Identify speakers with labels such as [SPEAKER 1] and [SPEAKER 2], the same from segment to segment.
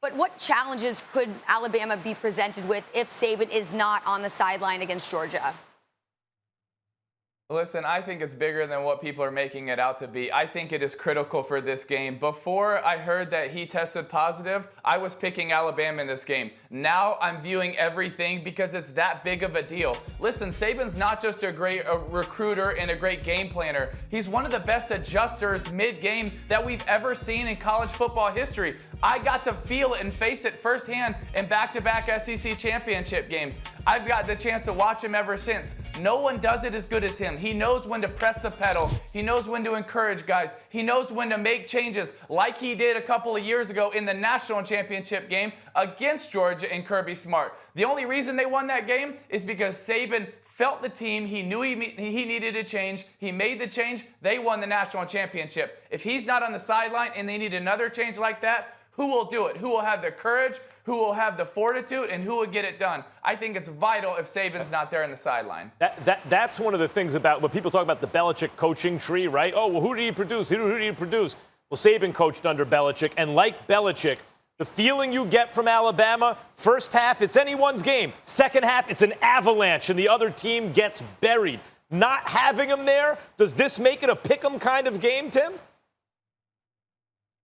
[SPEAKER 1] But what challenges could Alabama be presented with if Saban is not on the sideline against Georgia?
[SPEAKER 2] Listen, I think it's bigger than what people are making it out to be. I think it is critical for this game. Before I heard that he tested positive, I was picking Alabama in this game. Now I'm viewing everything because it's that big of a deal. Listen, Saban's not just a great recruiter and a great game planner. He's one of the best adjusters mid-game that we've ever seen in college football history. I got to feel it and face it firsthand in back-to-back SEC championship games. I've got the chance to watch him ever since. No one does it as good as him. He knows when to press the pedal. He knows when to encourage guys. He knows when to make changes like he did a couple of years ago in the national championship game against Georgia and Kirby Smart. The only reason they won that game is because Saban felt the team. He knew he needed a change. He made the change. They won the national championship. If he's not on the sideline and they need another change like that, who will do it? Who will have the courage? Who will have the fortitude? And who will get it done? I think it's vital if Saban's not there on the sideline.
[SPEAKER 3] That's one of the things about when people talk about the Belichick coaching tree, right? Oh, well, who did he produce? Who did he produce? Well, Saban coached under Belichick. And like Belichick, the feeling you get from Alabama, first half, it's anyone's game. Second half, it's an avalanche, and the other team gets buried. Not having him there, does this make it a pick-em kind of game, Tim?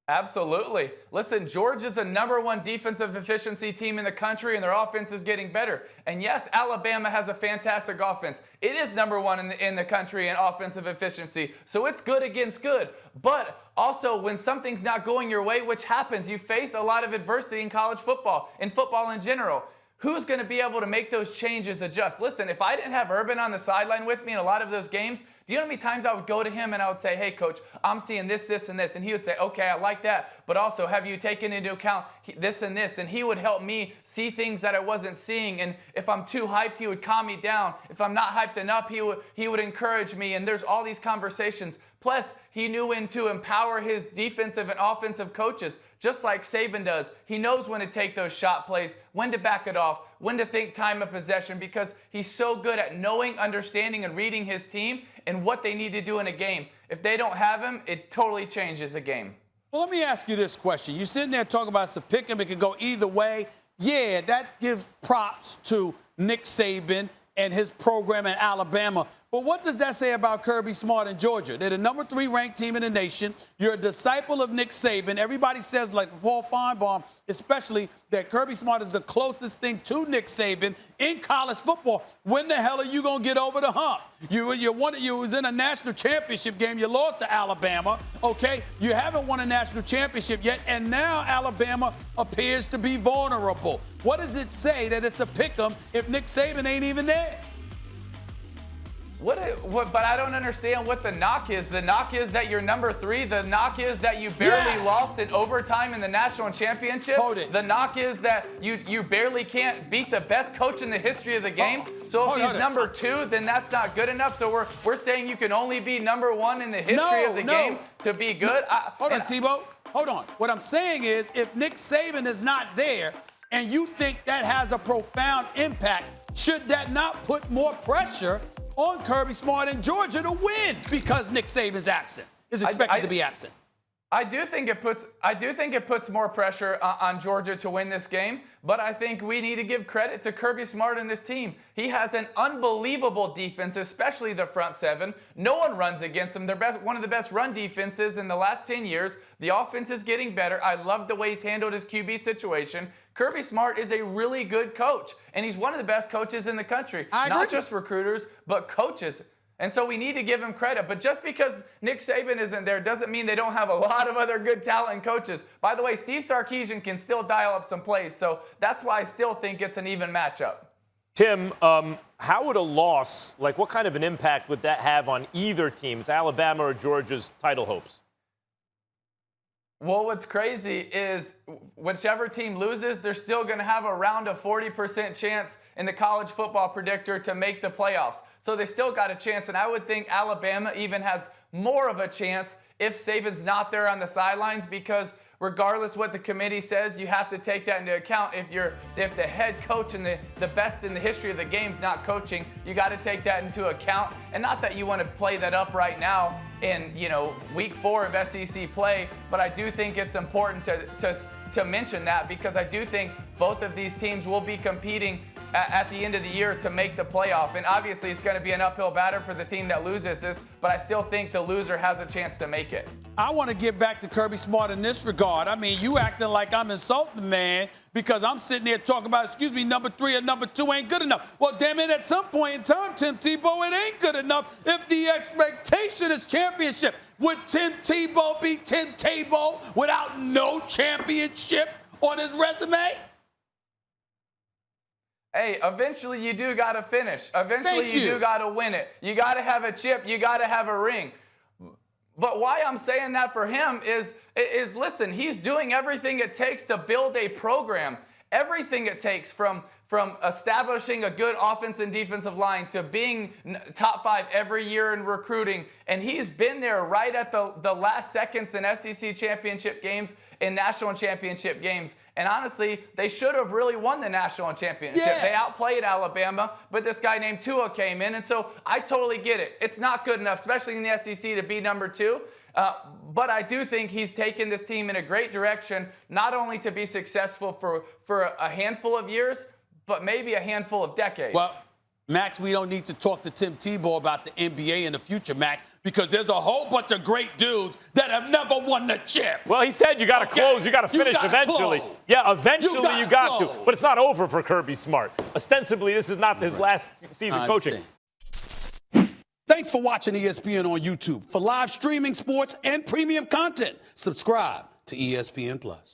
[SPEAKER 2] Absolutely. Listen, Georgia's the #1 defensive efficiency team in the country, and their offense is getting better. And yes, Alabama has a fantastic offense. It is #1 in the country in offensive efficiency, so it's good against good. But also, when something's not going your way, which happens, you face a lot of adversity in college football, in football in general. Who's going to be able to make those changes, adjust? Listen, if I didn't have Urban on the sideline with me in a lot of those games, do you know how many times I would go to him and I would say, hey, coach, I'm seeing this, this, and this. And he would say, okay, I like that. But also, have you taken into account this and this? And he would help me see things that I wasn't seeing. And if I'm too hyped, he would calm me down. If I'm not hyped enough, he would encourage me. And there's all these conversations. Plus, he knew when to empower his defensive and offensive coaches, just like Saban does. He knows when to take those shot plays, when to back it off, when to think time of possession, because he's so good at knowing, understanding, and reading his team and what they need to do in a game. If they don't have him, it totally changes the game.
[SPEAKER 4] Well, let me ask you this question. You're sitting there talking about it's a pick 'em, it could go either way. Yeah, that gives props to Nick Saban and his program in Alabama. But what does that say about Kirby Smart in Georgia? They're the #3 ranked team in the nation. You're a disciple of Nick Saban. Everybody says, like Paul Feinbaum, especially, that Kirby Smart is the closest thing to Nick Saban in college football. When the hell are you going to get over the hump? You was in a national championship game. You lost to Alabama, okay? You haven't won a national championship yet, and now Alabama appears to be vulnerable. What does it say that it's a pick-em if Nick Saban ain't even there?
[SPEAKER 2] But I don't understand what the knock is. The knock is that you're #3. The knock is that you barely lost in overtime in the national championship. The knock is that you barely can't beat the best coach in the history of the game. So if he's #2, then that's not good enough. So we're saying you can only be #1 in the history of the game to be good.
[SPEAKER 4] Hold on, Tebow. Hold on. What I'm saying is, if Nick Saban is not there and you think that has a profound impact, should that not put more pressure on Kirby Smart in Georgia to win because Nick Saban's absent, is expected to be absent?
[SPEAKER 2] I do think it puts more pressure on Georgia to win this game, but I think we need to give credit to Kirby Smart and this team. He has an unbelievable defense, especially the front seven. No one runs against them. They're one of the best run defenses in the last 10 years. The offense is getting better. I love the way he's handled his QB situation. Kirby Smart is a really good coach, and he's one of the best coaches in the country. Not just recruiters, but coaches. And so we need to give him credit. But just because Nick Saban isn't there doesn't mean they don't have a lot of other good talent and coaches. By the way, Steve Sarkisian can still dial up some plays. So that's why I still think it's an even matchup.
[SPEAKER 3] Tim, how would a loss, like what kind of an impact would that have on either team's, Alabama or Georgia's, title hopes?
[SPEAKER 2] Well, what's crazy is whichever team loses, they're still going to have around a 40% chance in the college football predictor to make the playoffs. So they still got a chance, and I would think Alabama even has more of a chance if Saban's not there on the sidelines, because regardless what the committee says, you have to take that into account. If the head coach and the best in the history of the game's not coaching, you got to take that into account. And not that you want to play that up right now in week 4 of SEC play, but I do think it's important to to mention that because I do think both of these teams will be competing at the end of the year to make the playoff. And obviously it's going to be an uphill battle for the team that loses this, but I still think the loser has a chance to make it.
[SPEAKER 4] I want to get back to Kirby Smart in this regard. I mean, you acting like I'm insulting, man, because I'm sitting there talking about, excuse me, number 3 or number 2 ain't good enough. Well, damn it, at some point in time, Tim Tebow, it ain't good enough if the expectation is championship. Would Tim Tebow be Tim Tebow without no championship on his resume?
[SPEAKER 2] Hey, eventually you do got to finish. Eventually you do got to win it. You got to have a chip. You got to have a ring. But why I'm saying that for him is listen, he's doing everything it takes to build a program. Everything it takes from establishing a good offense and defensive line to being top 5 every year in recruiting. And he's been there right at the last seconds in SEC championship games, in national championship games. And honestly, they should have really won the national championship.
[SPEAKER 4] Yeah.
[SPEAKER 2] They outplayed Alabama, but this guy named Tua came in. And so I totally get it. It's not good enough, especially in the SEC, to be number 2. But I do think he's taken this team in a great direction, not only to be successful for a handful of years, but maybe a handful of decades.
[SPEAKER 4] Well, Max, we don't need to talk to Tim Tebow about the NBA in the future, Max, because there's a whole bunch of great dudes that have never won the chip.
[SPEAKER 3] Well, he said you got to close, you got to finish eventually.
[SPEAKER 4] Close.
[SPEAKER 3] Yeah, eventually you got to.
[SPEAKER 4] close.
[SPEAKER 3] But it's not over for Kirby Smart. Ostensibly, this is not his last season coaching.
[SPEAKER 4] Thanks for watching ESPN on YouTube. For live streaming sports and premium content, subscribe to ESPN+.